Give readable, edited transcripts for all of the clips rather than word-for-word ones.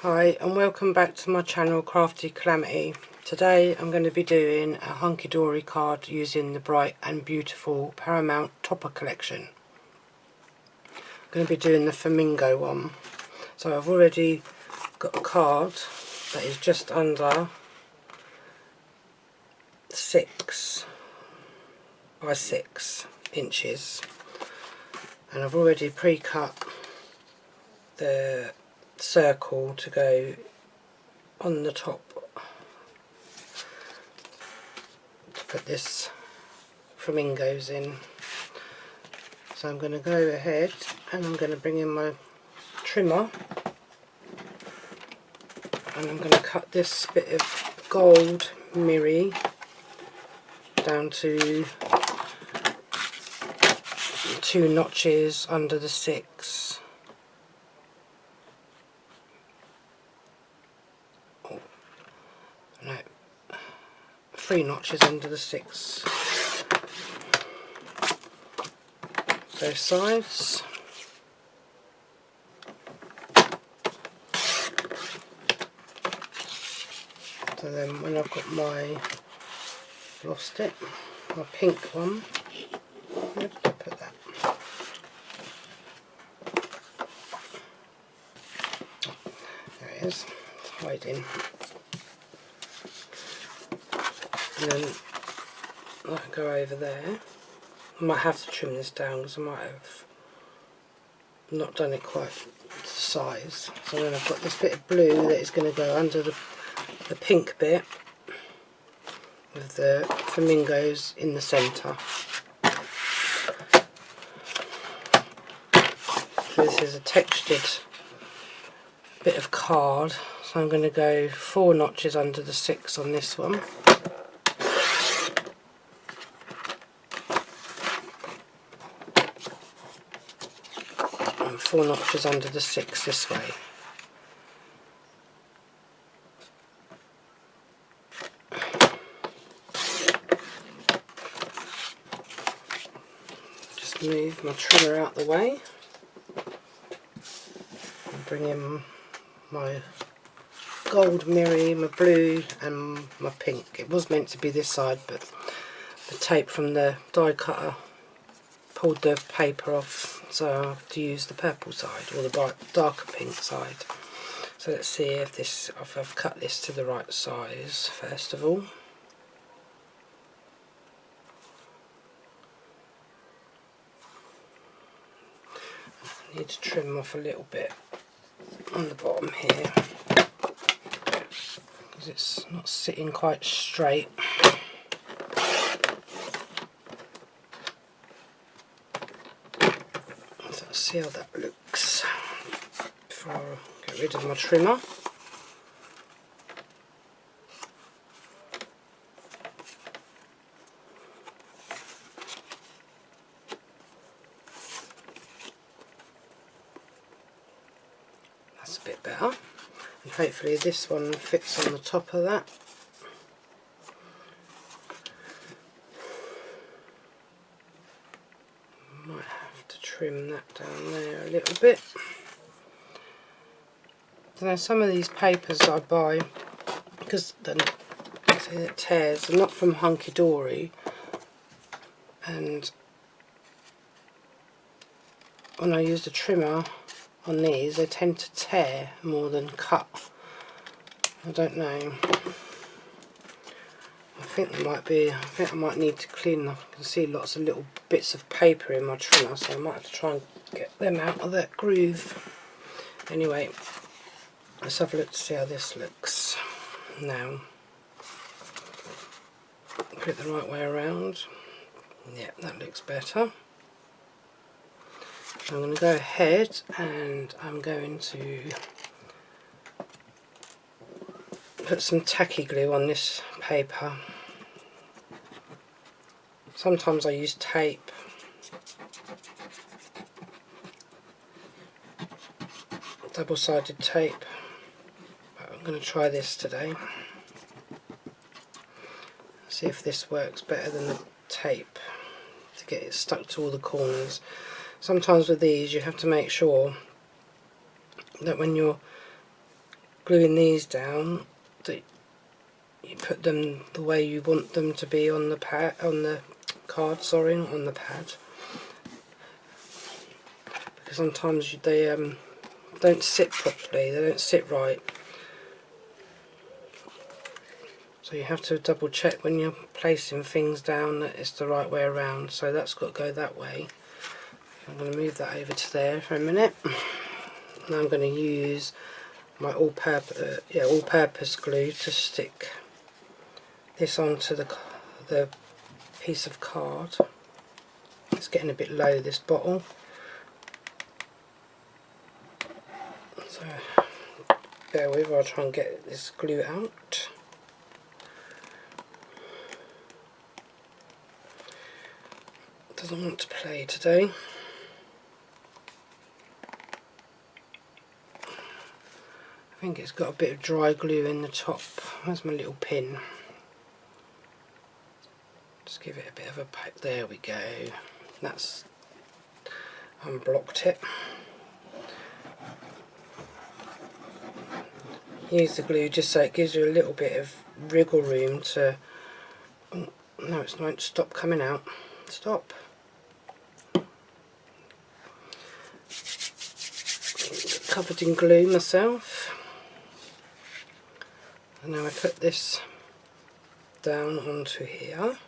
Hi and welcome back to my channel Crafty Calamity. Today I'm going to be doing a Hunkydory card using the Bright and Beautiful Pyra-mount topper collection. I'm going to be doing the flamingo one. So I've already got a card that is just under 6 by 6 inches, and I've already pre-cut the circle to go on the top to put this flamingos in. So I'm going to go ahead and I'm going to bring in my trimmer and I'm going to cut this bit of gold mirri down to 2 notches under the 6. No, 3 notches under the 6. Both sides. So then when I've got my, lost it, my pink one, where did I put that? There it is, it's hiding. And then I can go over there. I might have to trim this down because I might have not done it quite to size. So then I've got this bit of blue that is going to go under the pink bit with the flamingos in the centre. So this is a textured bit of card, so I'm going to go 4 notches under the 6 on this one. And 4 notches under the 6 this way. Just move my trimmer out the way. And bring in my gold mirri, my blue and my pink. It was meant to be this side, but the tape from the die cutter pulled the paper off, so I have to use the purple side or the darker pink side. So let's see if I've cut this to the right size first of all. I need to trim off a little bit on the bottom here because it's not sitting quite straight. So let's see how that looks before I get rid of my trimmer. That's a bit better, and hopefully this one fits on the top of that. Might have to trim that down there a little bit. So now some of these papers that I buy, because it tears, they're not from Hunkydory, and when I use the trimmer on these they tend to tear more than cut. I don't know. I think I might need to clean up. I can see lots of little bits of paper in my trimmer, so I might have to try and get them out of that groove. Anyway, let's have a look to see how this looks now. Put it the right way around. Yeah, that looks better. I'm going to go ahead and I'm going to put some tacky glue on this paper. Sometimes I use tape. Double-sided tape. But I'm going to try this today. See if this works better than the tape to get it stuck to all the corners. Sometimes with these you have to make sure that when you're gluing these down that you put them the way you want them to be on the pad, on the card, sorry, not on the pad, because sometimes they don't sit properly, they don't sit right. So you have to double check when you're placing things down that it's the right way around. So that's got to go that way. I'm going to move that over to there for a minute. Now I'm going to use my all-purpose glue to stick this onto the piece of card. It's getting a bit low, this bottle. So bear with, I'll try and get this glue out. Doesn't want to play today. I think it's got a bit of dry glue in the top. Where's my little pin? Just give it a bit of a poke. There we go. That's unblocked it. Use the glue just so it gives you a little bit of wriggle room to... Oh, no, it won't stop coming out. Stop. Covered in glue myself. And now I put this down onto here.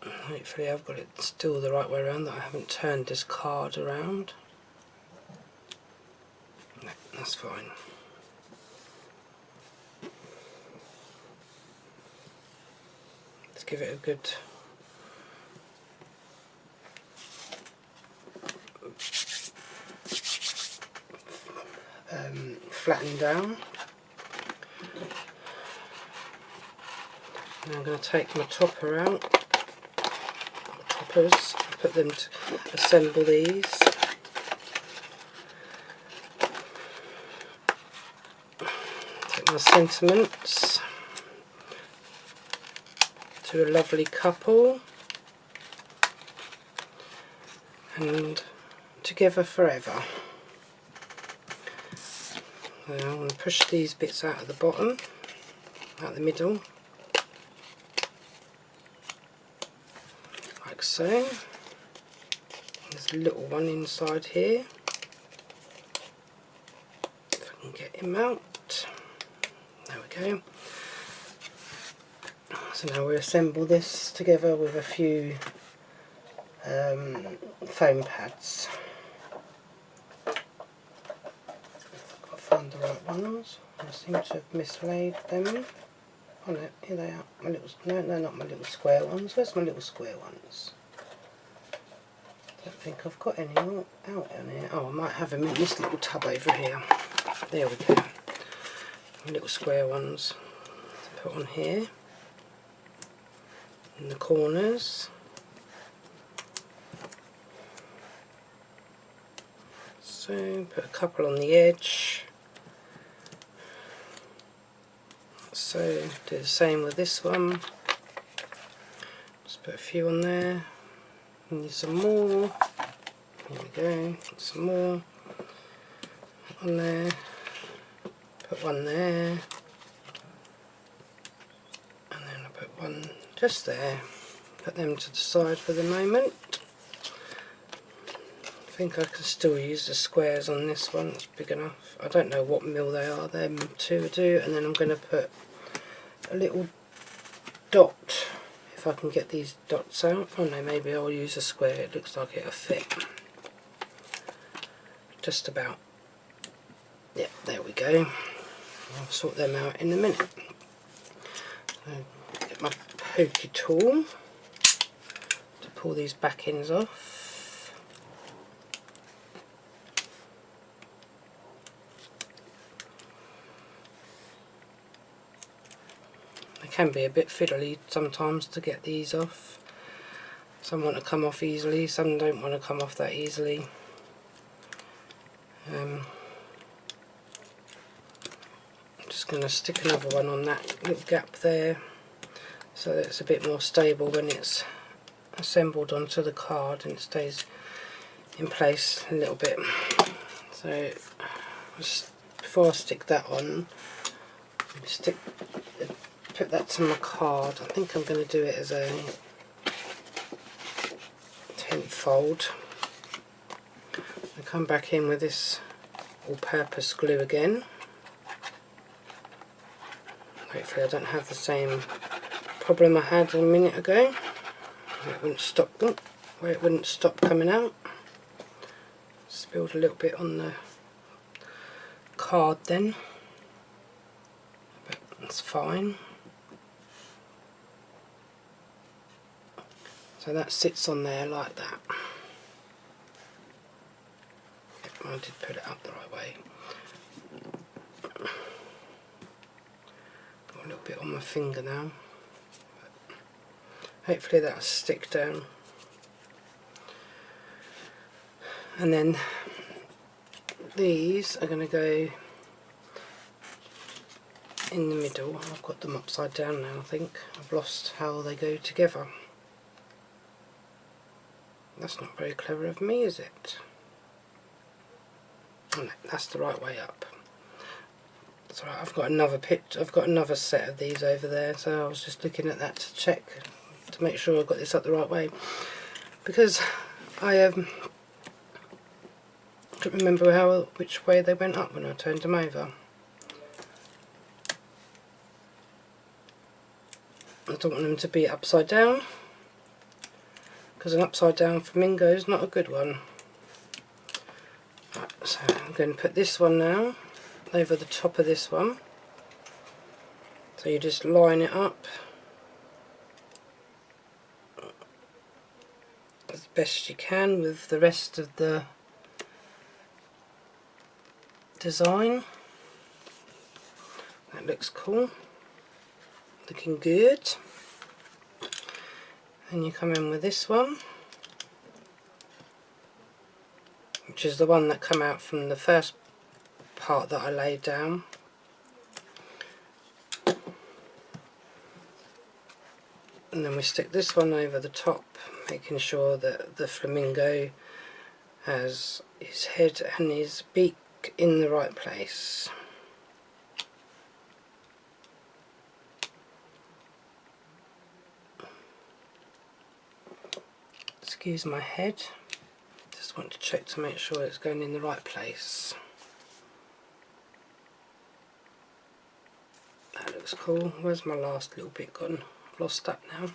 Hopefully I've got it still the right way around, that I haven't turned this card around. No, that's fine. Let's give it a good flatten down. Now I'm going to take my topper out, toppers, put them to assemble these. Take my sentiments to a lovely couple and together forever. Now I'm going to push these bits out of the bottom, out the middle, like so. There's a little one inside here. If I can get him out. There we go. So now we assemble this together with a few foam pads. Find the right ones. I seem to have mislaid them. Oh no, here they are. My little, no, not my little square ones. Where's my little square ones? Don't think I've got any out in here. Oh, I might have them in this little tub over here. There we go. My little square ones to put on here in the corners. So put a couple on the edge. So do the same with this one. Just put a few on there. Need some more. There we go. Some more. Put one there. Put one there. And then I put one just there. Put them to the side for the moment. I think I can still use the squares on this one. It's big enough. I don't know what mill they are. Them two do. And then I'm going to put a little dot, if I can get these dots out. Oh no, maybe I'll use a square. It looks like it'll fit. Just about. Yeah, there we go. I'll sort them out in a minute. So get my pokey tool to pull these back ends off. Can be a bit fiddly sometimes to get these off. Some want to come off easily, some don't want to come off that easily. I'm just going to stick another one on that little gap there so that it's a bit more stable when it's assembled onto the card and it stays in place a little bit. So just before I stick that on, put that to my card. I think I'm going to do it as a 10th fold. I come back in with this all-purpose glue again. Hopefully I don't have the same problem I had a minute ago, where it wouldn't stop coming out. Spilled a little bit on the card then, but that's fine. So that sits on there like that. I did put it up the right way. Got a little bit on my finger now. Hopefully that'll stick down. And then these are going to go in the middle. I've got them upside down now, I think. I've lost how they go together. That's not very clever of me, is it? Oh, no, that's the right way up. That's right. I've got another set of these over there, so I was just looking at that to check, to make sure I got this up the right way, because I couldn't remember which way they went up when I turned them over. I don't want them to be upside down, because an upside down flamingo is not a good one. Right, so I'm going to put this one now over the top of this one. So you just line it up as best you can with the rest of the design. That looks cool, looking good. And you come in with this one, which is the one that come out from the first part that I laid down. And then we stick this one over the top, making sure that the flamingo has his head and his beak in the right place. Excuse my head, just want to check to make sure it's going in the right place. That looks cool. Where's my last little bit gone? I've lost that now.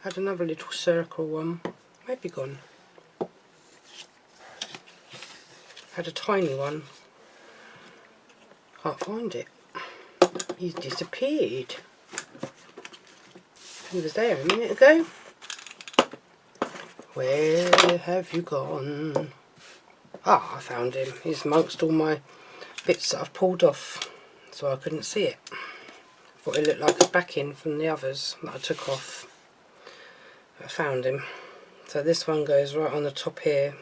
Had another little circle one, maybe gone. Had a tiny one, can't find it. He's disappeared. He was there a minute ago. Where have you gone? Ah, I found him. He's amongst all my bits that I've pulled off, so I couldn't see it. Thought it looked like a backing from the others that I took off. I found him. So this one goes right on the top here.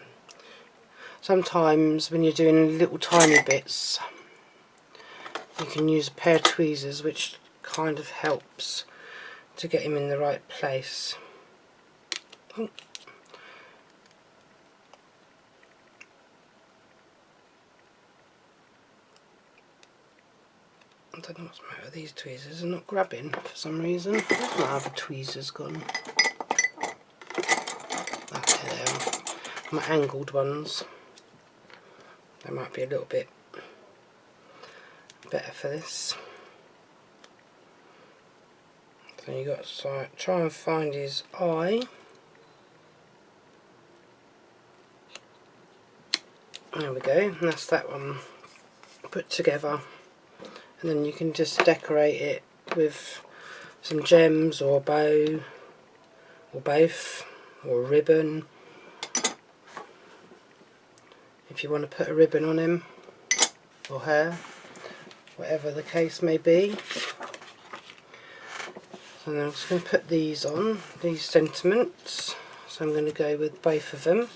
Sometimes when you're doing little tiny bits, you can use a pair of tweezers, which kind of helps to get him in the right place. Oh. I don't know what's the matter with these tweezers, they're not grabbing for some reason. Where's my other tweezers gone? Okay, they are. My angled ones. They might be a little bit better for this. So you got to try and find his eye. There we go, and that's that one put together. And then you can just decorate it with some gems or a bow, or both, or a ribbon. If you want to put a ribbon on him, or her, whatever the case may be. So then I'm just going to put these on, these sentiments. So I'm going to go with both of them.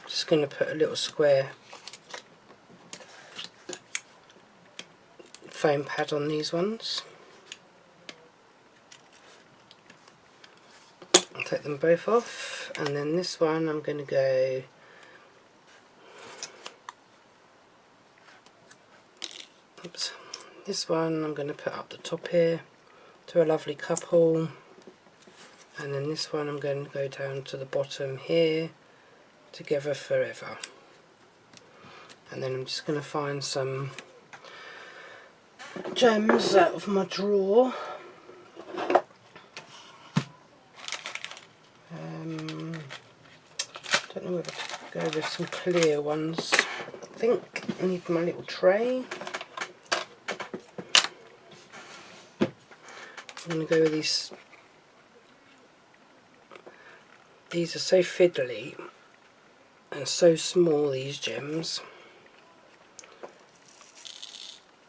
Just going to put a little square foam pad on these ones. I'll take them both off, and then this one I'm going to go This one I'm going to put up the top here to a lovely couple, and then this one I'm going to go down to the bottom here, together forever. And then I'm just going to find some gems out of my drawer. Don't know whether to go with some clear ones. I think I need my little tray. I'm going to go with these. These are so fiddly and so small, these gems.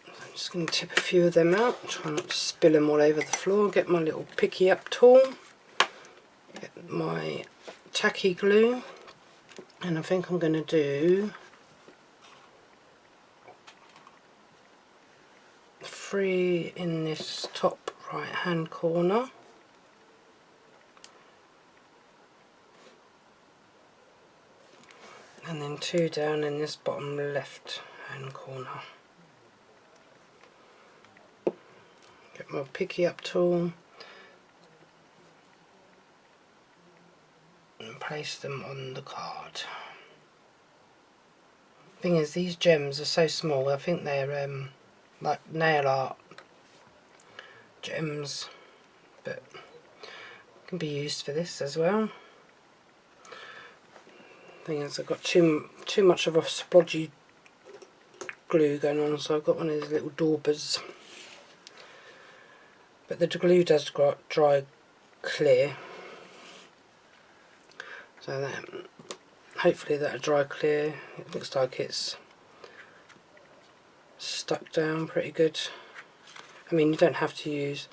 I'm just going to tip a few of them out, try not to spill them all over the floor. Get my little picky up tool, get my tacky glue, and I think I'm going to do 3 in this top right hand corner, and then 2 down in this bottom left hand corner. Get my picky up tool and place them on the card. Thing is, these gems are so small, I think they're like nail art gems, but can be used for this as well. Thing is, I've got too much of a splodgy glue going on, so I've got one of these little daubers. But the glue does dry clear, so that hopefully that'll dry clear. It looks like it's stuck down pretty good. I mean, you don't have to use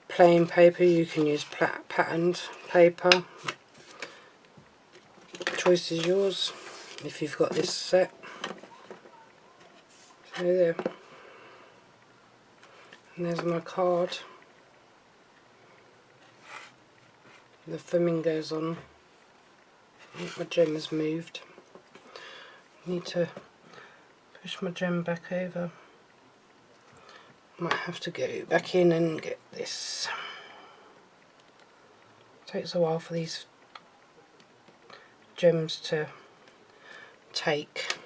plain paper, you can use patterned paper. Choice is yours if you've got this set. So there. And there's my card. The flamingos on. My gem has moved. Need to push my gem back over. Might have to go back in and get this. Takes a while for these gems to take.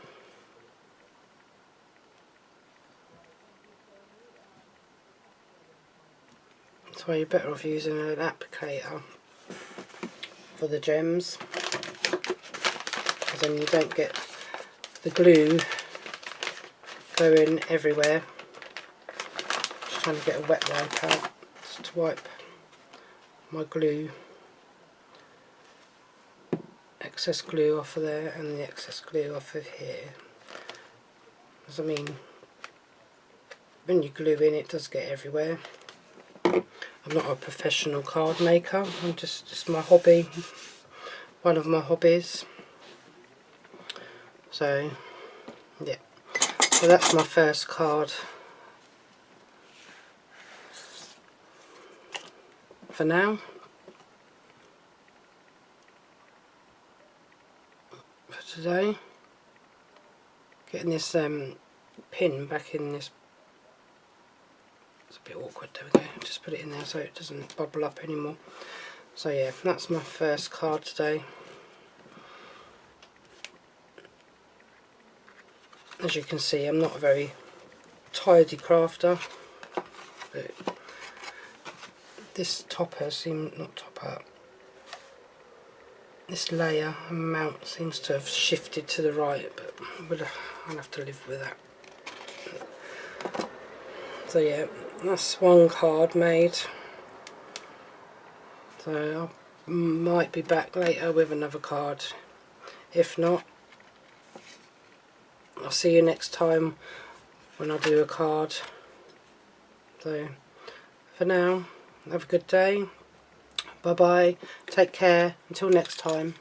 That's why you're better off using an applicator for the gems, because then you don't get the glue going everywhere. Just trying to get a wet wipe out, just to wipe my glue, excess glue off of there and the excess glue off of here. Because I mean, when you glue in, it does get everywhere. I'm not a professional card maker, I'm just my hobby, one of my hobbies. So yeah, so that's my first card for now. For today, getting this pin back in this. It's a bit awkward. There we go. Just put it in there so it doesn't bubble up anymore. So yeah, that's my first card today. As you can see, I'm not a very tidy crafter, but this topper this layer and mount seems to have shifted to the right, but I'll have to live with that. So yeah, that's one card made. So I might be back later with another card. If not, I'll see you next time when I do a card. So for now, have a good day. Bye bye. Take care. Until next time.